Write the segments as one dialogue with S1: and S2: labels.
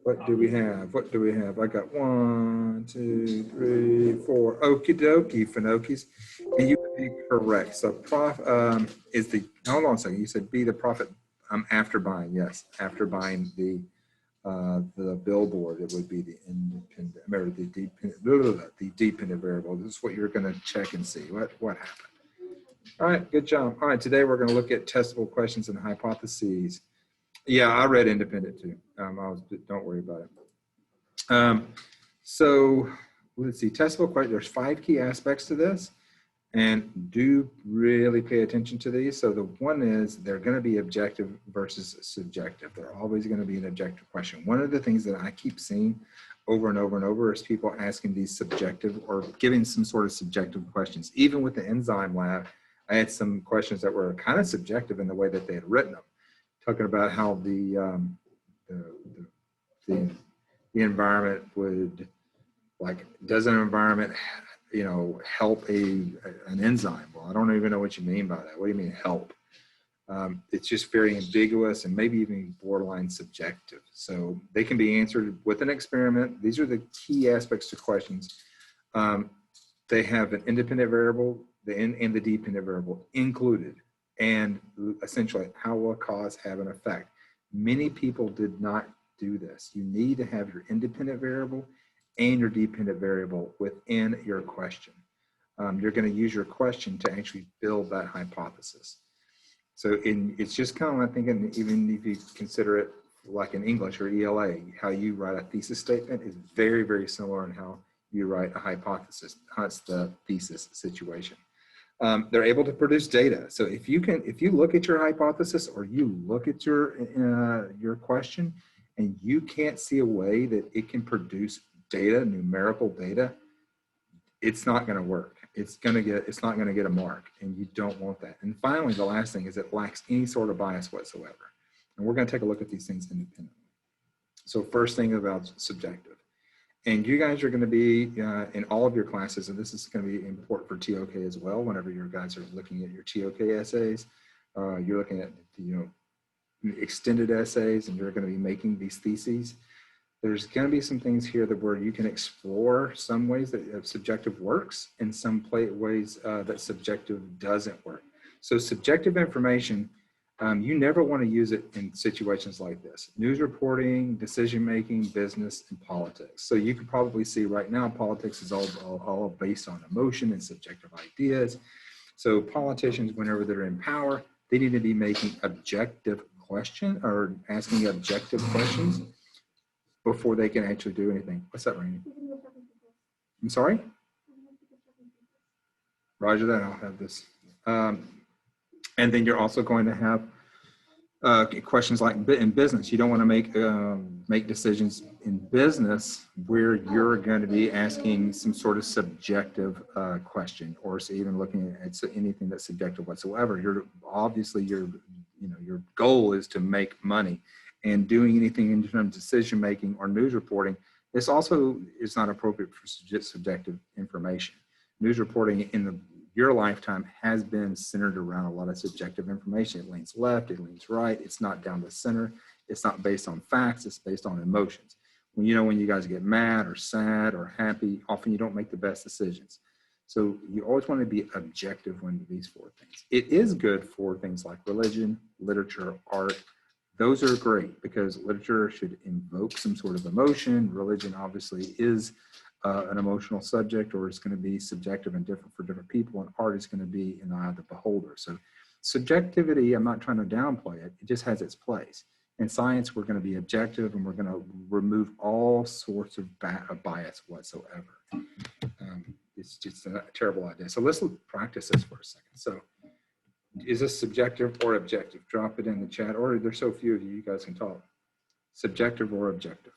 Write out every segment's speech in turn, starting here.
S1: What do we have? What do we have? I got 1, 2, 3, 4. Okie dokie, Finokis. And you would be correct. So is the, hold on a second. You said be the profit after buying. Yes, after buying the billboard, it would be the independent, or the dependent variable. This is what you're going to check and see what happened. All right, good job. All right, today we're going to look at testable questions and hypotheses. Yeah, I read independent too. Don't worry about it. So let's see, testable question. There's 5 key aspects to this, and do really pay attention to these. So the one is they're going to be objective versus subjective. They're always going to be an objective question. One of the things that I keep seeing over and over and over is people asking these subjective or giving some sort of subjective questions. Even with the enzyme lab, I had some questions that were kind of subjective in the way that they had written them, talking about how the environment would, like, does an environment, help an enzyme? Well, I don't even know what you mean by that. What do you mean help? It's just very ambiguous and maybe even borderline subjective. So they can be answered with an experiment. These are the key aspects to questions. They have an independent variable, and the dependent variable included, and essentially how will a cause have an effect. Many people did not do this. You need to have your independent variable and your dependent variable within your question. You're going to use your question to actually build that hypothesis. So it's just kind of like thinking, even if you consider it like in English or ELA, how you write a thesis statement is very, very similar in how you write a hypothesis. That's the thesis situation. They're able to produce data. So if you look at your hypothesis or you look at your question and you can't see a way that it can produce data, numerical data, it's not going to work. It's not going to get a mark, and you don't want that. And finally, the last thing is it lacks any sort of bias whatsoever. And we're going to take a look at these things independently. So first thing about subjective. And you guys are going to be in all of your classes, and this is going to be important for TOK as well. Whenever you guys are looking at your TOK essays, you're looking at extended essays, and you're going to be making these theses. There's going to be some things here where you can explore some ways that subjective works and some ways that subjective doesn't work. So subjective information, you never want to use it in situations like this: news reporting, decision-making, business, and politics. So you can probably see right now, politics is all based on emotion and subjective ideas. So politicians, whenever they're in power, they need to be making objective questions or asking objective questions before they can actually do anything. What's that, Rainey? I'm sorry? Roger that, I'll have this. And then you're also going to have questions like in business. You don't want to make decisions in business where you're going to be asking some sort of subjective question, or even looking at anything that's subjective whatsoever. Your goal is to make money, and doing anything in terms of decision making or news reporting, this also is not appropriate for subjective information. News reporting in your lifetime has been centered around a lot of subjective information. It leans left, it leans right, it's not down the center, it's not based on facts, it's based on emotions. When you guys get mad or sad or happy, often you don't make the best decisions. So you always want to be objective when these 4 things. It is good for things like religion, literature, art. Those are great because literature should invoke some sort of emotion. Religion obviously is an emotional subject, or it's going to be subjective and different for different people, and art is going to be in the eye of the beholder. So subjectivity, I'm not trying to downplay it, it just has its place. In science, we're going to be objective, and we're going to remove all sorts of bias whatsoever. It's just a terrible idea. So let's practice this for a second. So is this subjective or objective? Drop it in the chat, or there's so few of you, you guys can talk. Subjective or objective?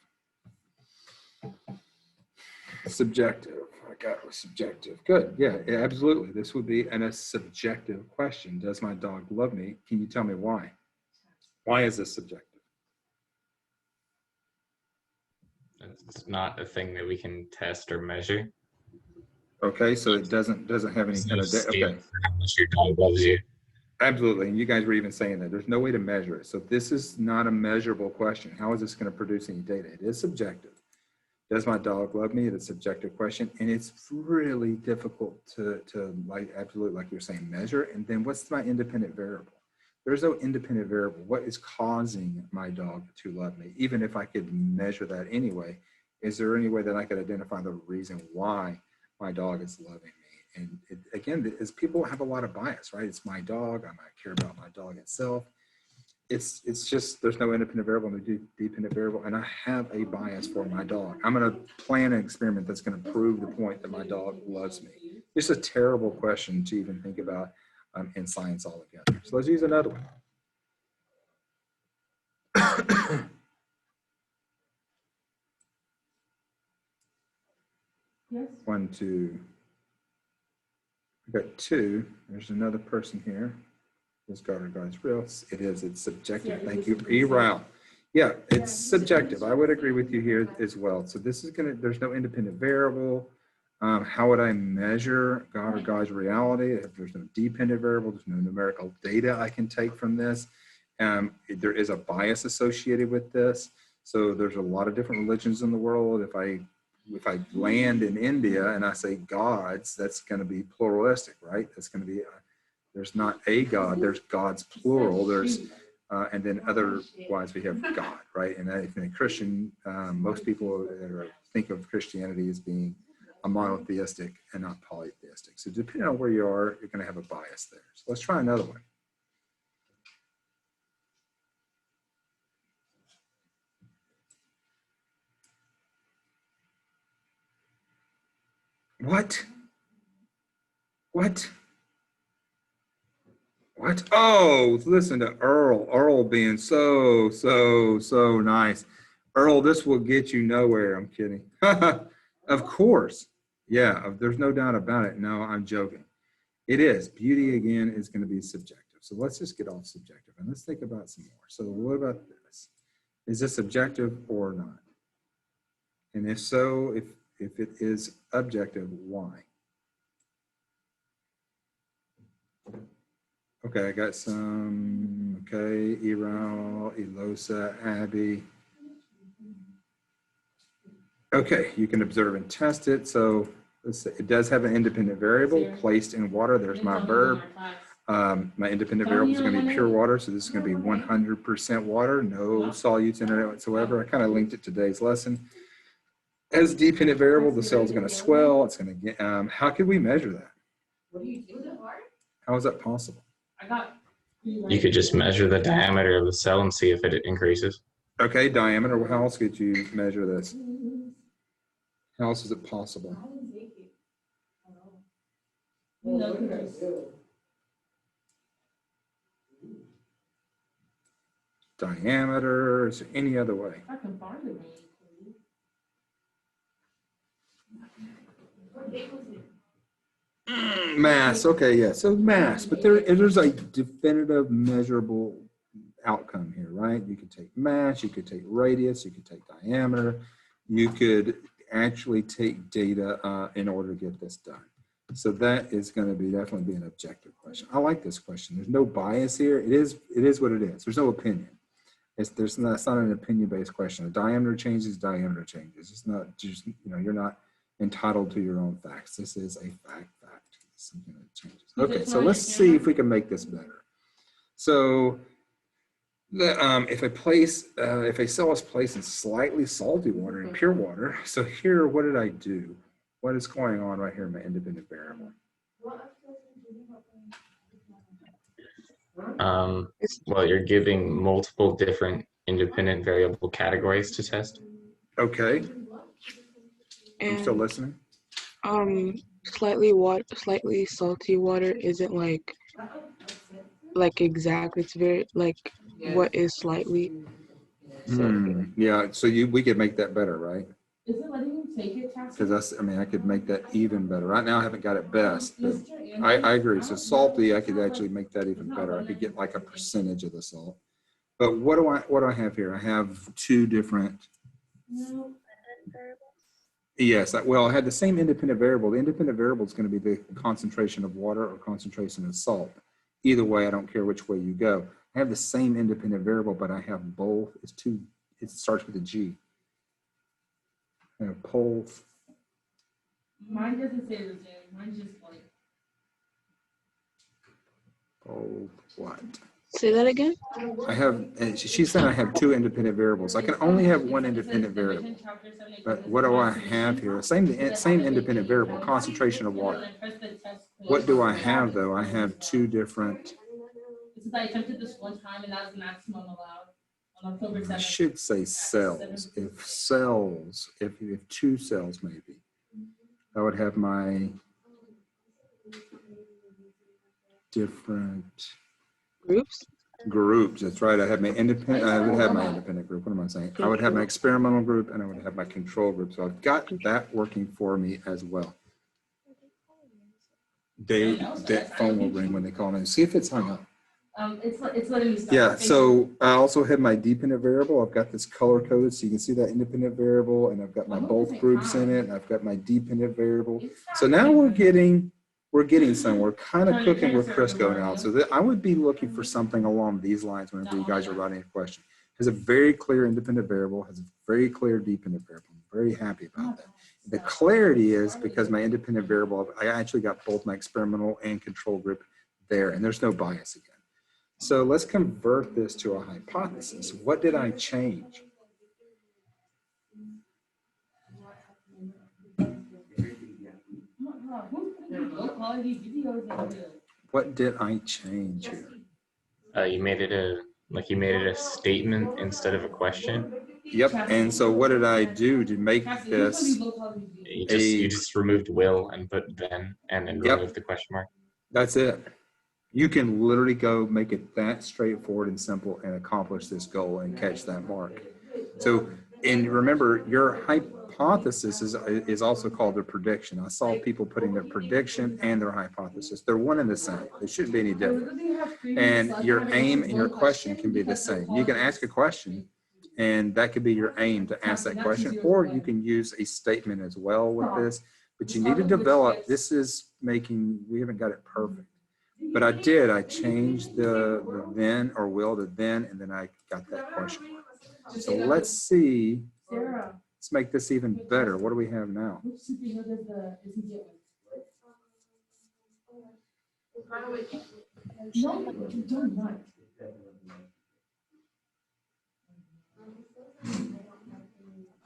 S1: Subjective. I got it was subjective. Good. Yeah, absolutely. This would be a subjective question. Does my dog love me? Can you tell me why? Why is this subjective?
S2: It's not a thing that we can test or measure.
S1: Okay, so it doesn't have any kind of data. Okay.
S2: How much your dog loves you.
S1: Absolutely. And you guys were even saying that there's no way to measure it. So this is not a measurable question. How is this going to produce any data? It is subjective. Does my dog love me? It's a subjective question. And it's really difficult to like, absolutely, like you're saying, measure. And then what's my independent variable? There's no independent variable. What is causing my dog to love me? Even if I could measure that anyway, is there any way that I could identify the reason why my dog is loving me? And it, again, is people have a lot of bias, right? It's my dog. I might care about my dog itself. It's just, there's no independent variable and no dependent variable. And I have a bias for my dog. I'm going to plan an experiment that's going to prove the point that my dog loves me. It's a terrible question to even think about in science altogether. So let's use another one.
S3: Yes.
S1: 1, 2. We've got 2. There's another person here. This God regards real. It is. It's subjective.
S3: Yeah,
S1: Thank you. E-Route. Yeah, it's subjective. I would agree with you here as well. So this is going to, there's no independent variable. How would I measure God or God's reality? If there's no dependent variable, there's no numerical data I can take from this. There is a bias associated with this. So there's a lot of different religions in the world. If I land in India and I say gods, that's going to be pluralistic, right? That's going to be, there's not a God, there's gods plural. There's, and then otherwise we have God, right? And if in a Christian, most people think of Christianity as being a monotheistic and not polytheistic. So depending on where you are, you're going to have a bias there. So let's try another one. What? What? What? Oh, listen to Earl. Earl being so nice. Earl, this will get you nowhere. I'm kidding. Of course. Yeah, there's no doubt about it. No, I'm joking. It is. Beauty, again, is going to be subjective. So let's just get off subjective and let's think about some more. So what about this? Is this subjective or not? And if so, if it is objective, why? Okay, I got some, okay, Eral, Elosa, Abby. Okay, you can observe and test it. So let's say it does have an independent variable placed in water. There's my verb. My independent variable is going to be pure water. So this is going to be 100% water, no solutes in it whatsoever. I kind of linked it to today's lesson. As dependent variable, the cell is going to swell. It's going to get, how can we measure that? How is that possible?
S2: You could just measure the diameter of the cell and see if it increases.
S1: Okay, diameter. How else could you measure this? How else is it possible? Diameter. Is there any other way? Mass. Okay, yeah. So mass, but there's a definitive measurable outcome here, right? You could take mass, you could take radius, you could take diameter, you could actually take data in order to get this done. So that is going to be definitely be an objective question. I like this question. There's no bias here. It is what it is. There's no opinion. It's not an opinion-based question. A diameter changes, diameter changes. It's not just, you're not entitled to your own facts. This is a fact. Something that changes. Okay, so let's see if we can make this better. So if a cell is placed in slightly salty water and pure water, so here, what did I do? What is going on right here in my independent variable?
S2: Well, you're giving multiple different independent variable categories to test.
S1: Okay. I'm still listening.
S4: Slightly salty water isn't like exact. It's very what is slightly.
S1: Yeah, so we could make that better, right? Because I could make that even better. Right now I haven't got it best, but I agree. So salty, I could actually make that even better. I could get like a percentage of the salt. But what do I have here? I have 2 different. Yes, well, I had the same independent variable. The independent variable is going to be the concentration of water or concentration of salt. Either way, I don't care which way you go. I have the same independent variable, but I have both. It's two. It starts with a G. I have both.
S3: Mine doesn't say resume. Mine's just like.
S1: Both what?
S4: Say that again.
S1: I have, and she said I have two independent variables. I can only have one independent variable. But what do I have here? Same independent variable, concentration of water. What do I have though? I have two different.
S3: Because I attempted this one time and that was the maximum allowed on October 7th.
S1: I should say cells. If two cells maybe, I would have my different groups. That's right. I have my independent. I would have my independent group. What am I saying? I would have my experimental group and I would have my control group. So I've got that working for me as well. That phone will ring when they call in. See if it's hung up.
S3: It's letting me stop.
S1: Yeah. So I also have my dependent variable. I've got this color coded so you can see that independent variable, and I've got my both groups in it. And I've got my dependent variable. So now we're getting some. We're kind of cooking with Crisco now. So I would be looking for something along these lines whenever you guys are writing a question. Has a very clear independent variable, has a very clear dependent variable. I'm very happy about that. The clarity is because my independent variable, I actually got both my experimental and control group there, and there's no bias again. So let's convert this to a hypothesis. What did I change? What did I change here?
S2: You made it a statement instead of a question.
S1: Yep. And so what did I do to make this?
S2: You just removed will and put then and then removed the question mark.
S1: That's it. You can literally go make it that straightforward and simple and accomplish this goal and catch that mark. So, and remember, your hypothesis is also called a prediction. I saw people putting their prediction and their hypothesis. They're one and the same. They shouldn't be any different. And your aim and your question can be the same. You can ask a question, and that could be your aim to ask that question, or you can use a statement as well with this. But you need to develop, we haven't got it perfect. But I changed the then or will to then, and then I got that question mark. So let's see, let's make this even better. What do we have now?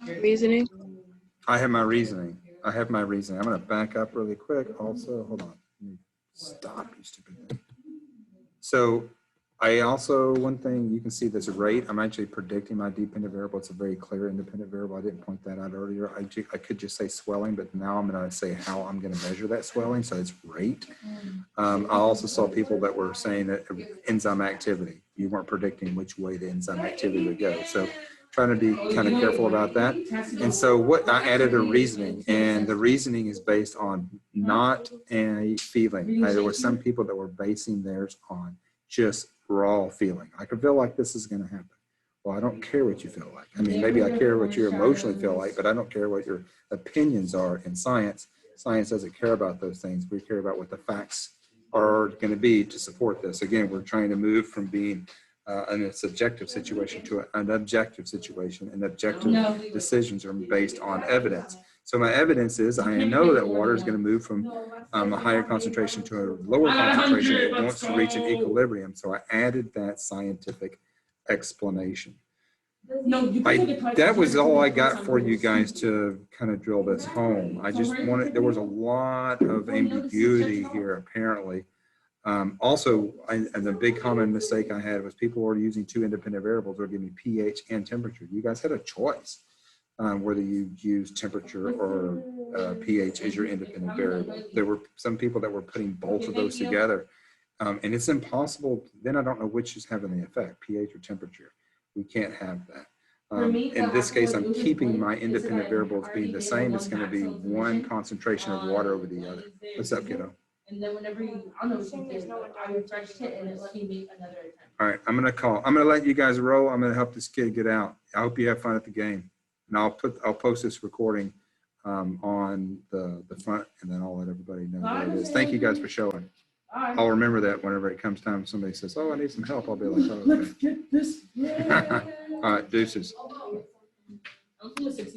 S4: Reasoning.
S1: I have my reasoning. I'm going to back up really quick. Also, hold on. Stop, you stupid thing. So I also, one thing you can see this rate, I'm actually predicting my dependent variable. It's a very clear independent variable. I didn't point that out earlier. I could just say swelling, but now I'm going to say how I'm going to measure that swelling. So it's rate. I also saw people that were saying that enzyme activity, you weren't predicting which way the enzyme activity would go. So trying to be kind of careful about that. And so what I added a reasoning, and the reasoning is based on not a feeling. There were some people that were basing theirs on just raw feeling. I could feel like this is going to happen. Well, I don't care what you feel like. I mean, maybe I care what you emotionally feel like, but I don't care what your opinions are in science. Science doesn't care about those things. We care about what the facts are going to be to support this. Again, we're trying to move from being in a subjective situation to an objective situation, and objective decisions are based on evidence. So my evidence is I know that water is going to move from a higher concentration to a lower concentration. It wants to reach an equilibrium. So I added that scientific explanation. That was all I got for you guys to kind of drill this home. I just wanted, there was a lot of ambiguity here apparently. Also, and the big common mistake I had was people were using two independent variables or giving me pH and temperature. You guys had a choice whether you use temperature or pH as your independent variable. There were some people that were putting both of those together, and it's impossible. Then I don't know which is having the effect, pH or temperature. We can't have that. In this case, I'm keeping my independent variables being the same. It's going to be one concentration of water over the other. What's up, kiddo?
S3: And then whenever you, I don't know what you did, I refreshed it and it let me make another attempt.
S1: All right, I'm going to let you guys roll. I'm going to help this kid get out. I hope you have fun at the game. And I'll post this recording on the front, and then I'll let everybody know what it is. Thank you guys for showing.
S3: All right.
S1: I'll remember that whenever it comes time somebody says, oh, I need some help. I'll be like, oh,
S3: Let's
S1: okay.
S3: get this.
S1: All right, deuces.
S3: I'm from the 6